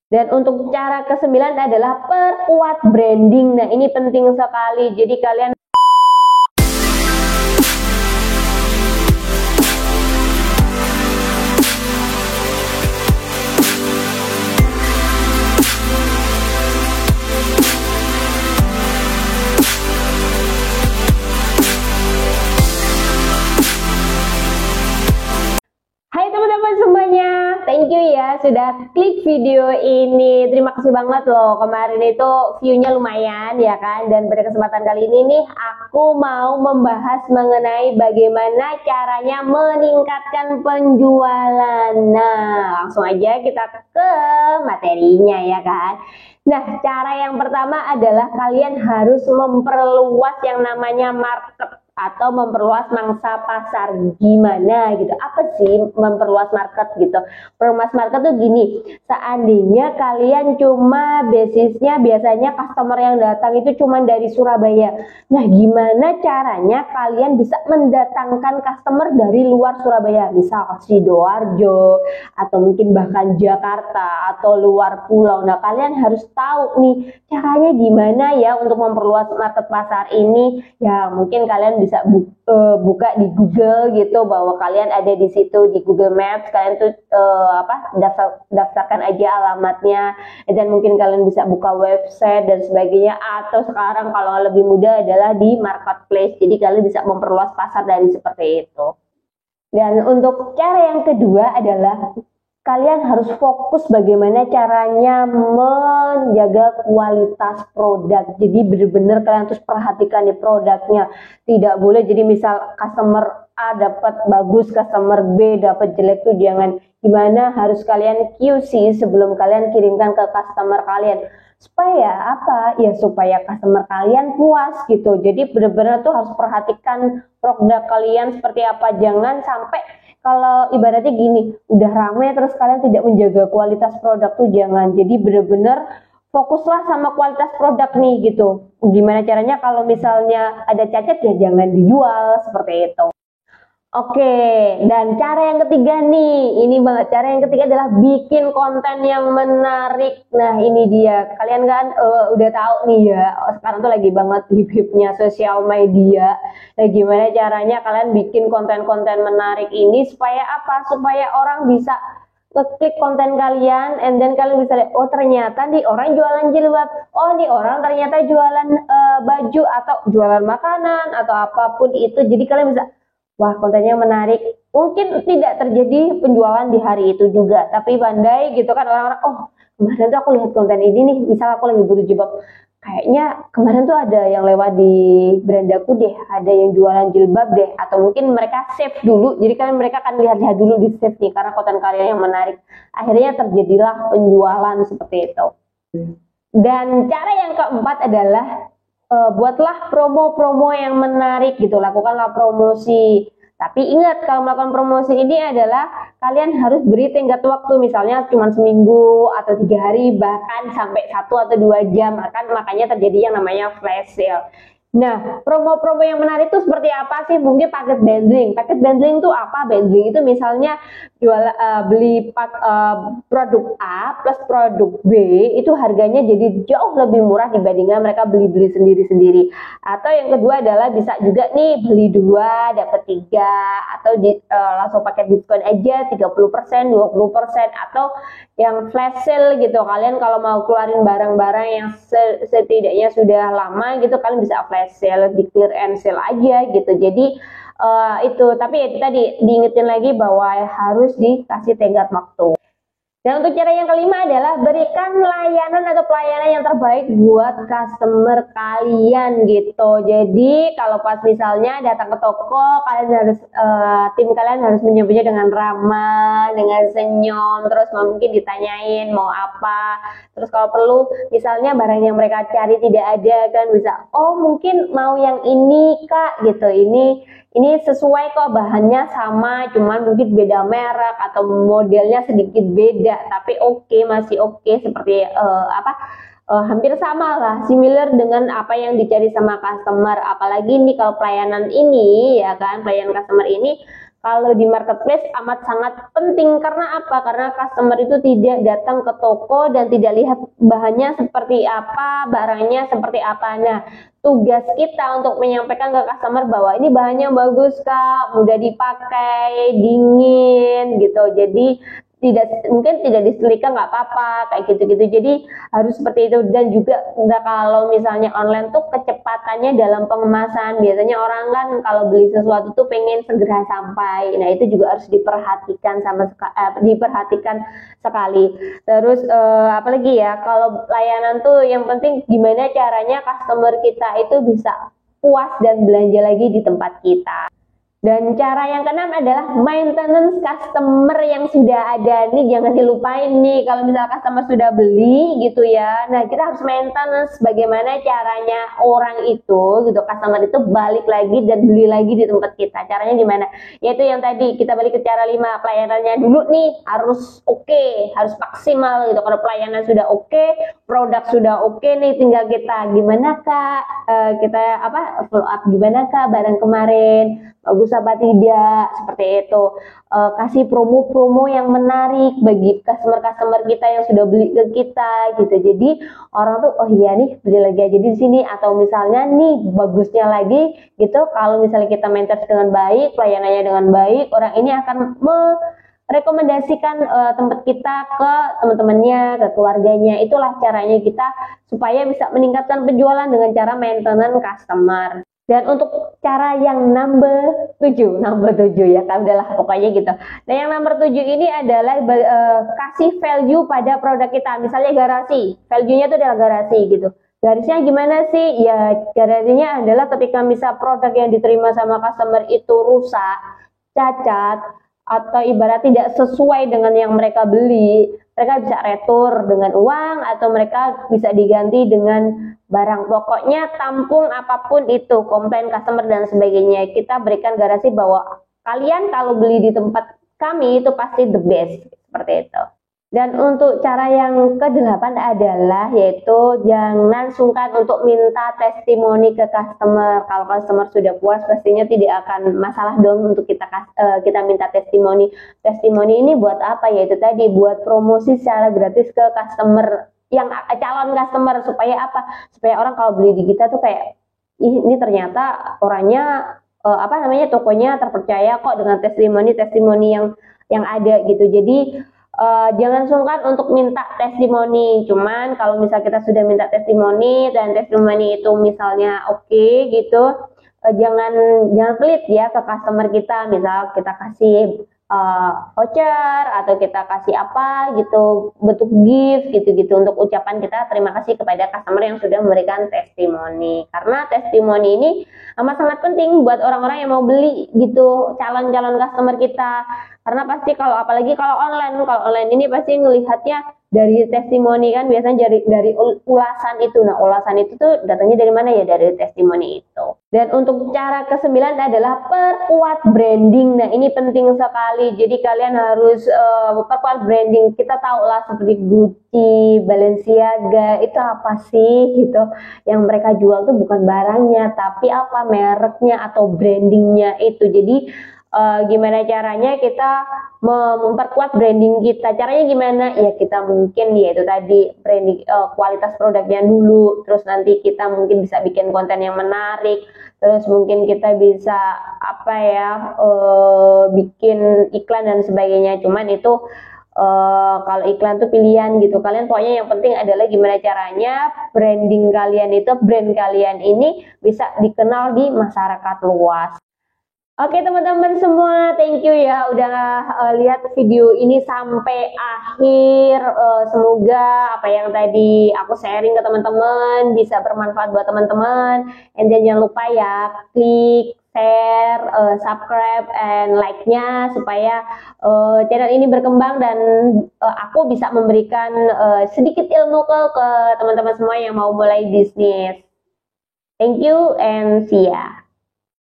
Dan untuk cara ke-9 adalah perkuat branding. Nah, ini penting sekali. Jadi kalian thank you ya sudah klik video ini. Terima kasih banget loh. Kemarin itu view-nya lumayan ya kan. Dan pada kesempatan kali ini nih aku mau membahas mengenai bagaimana caranya meningkatkan penjualan. Nah, langsung aja kita ke materinya ya kan. Nah, cara yang pertama adalah kalian harus memperluas yang namanya market atau memperluas mangsa pasar. Gimana gitu, apa sih memperluas market gitu? Memperluas market tuh gini, seandainya kalian cuma basisnya biasanya customer yang datang itu cuma dari Surabaya. Nah, gimana caranya kalian bisa mendatangkan customer dari luar Surabaya, misal Sidoarjo atau mungkin bahkan Jakarta atau luar pulau. Nah, kalian harus tahu nih caranya gimana ya untuk memperluas market pasar ini. Ya, mungkin kalian bisa buka di Google gitu, bahwa kalian ada di situ di Google Maps, kalian tuh daftarkan aja alamatnya, dan mungkin kalian bisa buka website dan sebagainya. Atau sekarang kalau lebih mudah adalah di marketplace, jadi kalian bisa memperluas pasar dari seperti itu. Dan untuk cara yang kedua adalah kalian harus fokus bagaimana caranya menjaga kualitas produk. Jadi benar-benar kalian harus perhatikan di produknya. Tidak boleh jadi misal customer A dapat bagus, customer B dapat jelek, tuh jangan. Gimana harus kalian QC sebelum kalian kirimkan ke customer kalian. Supaya apa? Ya supaya customer kalian puas gitu. Jadi benar-benar tuh harus perhatikan produk kalian seperti apa. Jangan sampai kalau ibaratnya gini, udah ramai terus kalian tidak menjaga kualitas produk, tuh jangan. Jadi bener-bener fokuslah sama kualitas produk nih gitu. Gimana caranya kalau misalnya ada cacat ya jangan dijual, seperti itu. Oke, dan cara yang ketiga nih, ini banget. Cara yang ketiga adalah bikin konten yang menarik. Nah, ini dia. Kalian kan udah tahu nih ya, sekarang tuh lagi banget hip-hipnya sosial media. Nah, gimana caranya kalian bikin konten-konten menarik ini supaya apa? Supaya orang bisa ngeklik konten kalian, and then kalian bisa lihat, oh ternyata nih orang jualan jilbab, oh nih orang ternyata jualan baju atau jualan makanan atau apapun itu. Jadi kalian bisa, wah kontennya menarik. Mungkin tidak terjadi penjualan di hari itu juga, tapi pandai gitu kan orang-orang, oh kemarin tuh aku lihat konten ini nih, misal aku lagi butuh jilbab, kayaknya kemarin tuh ada yang lewat di berandaku deh, ada yang jualan jilbab deh, atau mungkin mereka save dulu, jadi kan mereka akan lihat-lihat dulu di save nih, karena konten kalian yang menarik. Akhirnya terjadilah penjualan seperti itu. Dan cara yang keempat adalah buatlah promo-promo yang menarik gitu, lakukanlah promosi. Tapi ingat, kalau melakukan promosi ini adalah kalian harus beri tenggat waktu, misalnya cuma seminggu atau 3 hari, bahkan sampai 1 atau 2 jam, makanya terjadi yang namanya flash sale. Nah, promo-promo yang menarik itu seperti apa sih? Mungkin paket bundling. Paket bundling itu apa? Bundling itu misalnya beli produk A plus produk B, itu harganya jadi jauh lebih murah dibandingkan mereka beli-beli sendiri-sendiri. Atau yang kedua adalah bisa juga nih beli 2 dapat 3, atau langsung pakai diskon aja 30%, 20%, atau yang flash sale gitu. Kalian kalau mau keluarin barang-barang yang setidaknya sudah lama gitu, kalian bisa flash sale, di clear and sale aja gitu. Jadi itu, tapi ya tadi diingetin lagi bahwa harus dikasih tenggat waktu. Dan untuk cara yang kelima adalah berikan layanan atau pelayanan yang terbaik buat customer kalian gitu. Jadi kalau pas misalnya datang ke toko, kalian harus tim kalian harus menyambutnya dengan ramah, dengan senyum, terus mungkin ditanyain mau apa. Terus kalau perlu misalnya barang yang mereka cari tidak ada, kan bisa, oh mungkin mau yang ini Kak gitu. Ini sesuai kok, bahannya sama, cuman mungkin beda merek atau modelnya sedikit beda, tapi oke, masih oke, seperti hampir sama lah, similar dengan apa yang dicari sama customer. Apalagi nih kalau pelayanan ini ya kan, pelayanan customer ini kalau di marketplace amat sangat penting. Karena apa? Karena customer itu tidak datang ke toko dan tidak lihat bahannya seperti apa, barangnya seperti apa. Nah, tugas kita untuk menyampaikan ke customer bahwa ini bahannya bagus kak, mudah dipakai, dingin gitu. Jadi mungkin tidak disetrika nggak apa-apa kayak gitu-gitu. Jadi harus seperti itu. Dan juga kalau misalnya online tuh kecepatannya dalam pengemasan, biasanya orang kan kalau beli sesuatu tuh pengen segera sampai. Nah itu juga harus diperhatikan diperhatikan sekali. Terus apalagi ya, kalau layanan tuh yang penting gimana caranya customer kita itu bisa puas dan belanja lagi di tempat kita. Dan cara yang keenam adalah maintenance customer yang sudah ada. Nih jangan dilupain nih, kalau misal customer sudah beli gitu ya, nah kita harus maintenance bagaimana caranya orang itu gitu, customer itu balik lagi dan beli lagi di tempat kita. Caranya gimana? Yaitu yang tadi kita balik ke cara 5, pelayanannya dulu nih harus oke, harus maksimal gitu. Kalau pelayanan sudah oke, produk sudah oke nih, tinggal kita gimana kak, kita follow up gimana kak barang kemarin, bagus apa tidak, seperti itu. Kasih promo-promo yang menarik bagi customer-customer kita yang sudah beli ke kita gitu. Jadi orang tuh oh iya nih beli lagi aja di sini. Atau misalnya nih bagusnya lagi gitu, kalau misalnya kita maintenance dengan baik, pelayanannya dengan baik, orang ini akan merekomendasikan tempat kita ke teman-temannya, ke keluarganya. Itulah caranya kita supaya bisa meningkatkan penjualan dengan cara maintenance customer. Dan untuk cara yang number 7 ya kan, udahlah pokoknya gitu. Nah yang nomor 7 ini adalah kasih value pada produk kita. Misalnya garasi, value-nya itu adalah garasi gitu. Garasinya gimana sih? Ya garasinya adalah ketika misal produk yang diterima sama customer itu rusak, cacat, atau ibarat tidak sesuai dengan yang mereka beli, mereka bisa retur dengan uang atau mereka bisa diganti dengan barang. Pokoknya tampung apapun itu, komplain customer dan sebagainya, kita berikan garansi bahwa kalian kalau beli di tempat kami itu pasti the best, seperti itu. Dan untuk cara yang ke-8 adalah yaitu jangan sungkan untuk minta testimoni ke customer. Kalau customer sudah puas pastinya tidak akan masalah dong untuk kita minta testimoni. Testimoni ini buat apa? Yaitu tadi buat promosi secara gratis ke customer, yang calon customer, supaya apa? Supaya orang kalau beli di kita tuh kayak ini ternyata orangnya tokonya terpercaya kok dengan testimoni yang ada gitu. Jadi jangan sungkan untuk minta testimoni. Cuman kalau misal kita sudah minta testimoni dan testimoni itu misalnya oke gitu, jangan pelit ya ke customer kita. Misal kita kasih voucher atau kita kasih apa gitu, bentuk gift gitu-gitu untuk ucapan kita terima kasih kepada customer yang sudah memberikan testimoni. Karena testimoni ini amat sangat penting buat orang-orang yang mau beli gitu, calon-calon customer kita. Karena pasti apalagi kalau online ini pasti ngelihatnya dari testimoni kan, biasanya dari ulasan itu. Nah ulasan itu tuh datangnya dari mana ya? Dari testimoni itu. Dan untuk cara ke-9 adalah perkuat branding. Nah ini penting sekali, jadi kalian harus perkuat branding. Kita tahu lah seperti Gucci, Balenciaga itu apa sih gitu, yang mereka jual tuh bukan barangnya tapi apa, mereknya atau brandingnya itu. Jadi gimana caranya kita memperkuat branding kita? Caranya gimana? Ya kita mungkin yaitu tadi branding, kualitas produknya dulu, terus nanti kita mungkin bisa bikin konten yang menarik, terus mungkin kita bisa bikin iklan dan sebagainya. Cuman itu kalau iklan tuh pilihan gitu. Kalian pokoknya yang penting adalah gimana caranya branding kalian itu, brand kalian ini bisa dikenal di masyarakat luas. Oke teman-teman semua, thank you ya udah lihat video ini sampai akhir. Semoga apa yang tadi aku sharing ke teman-teman bisa bermanfaat buat teman-teman. And then jangan lupa ya klik share, subscribe, and like-nya supaya channel ini berkembang dan aku bisa memberikan sedikit ilmu ke teman-teman semua yang mau mulai bisnis. Thank you and see ya.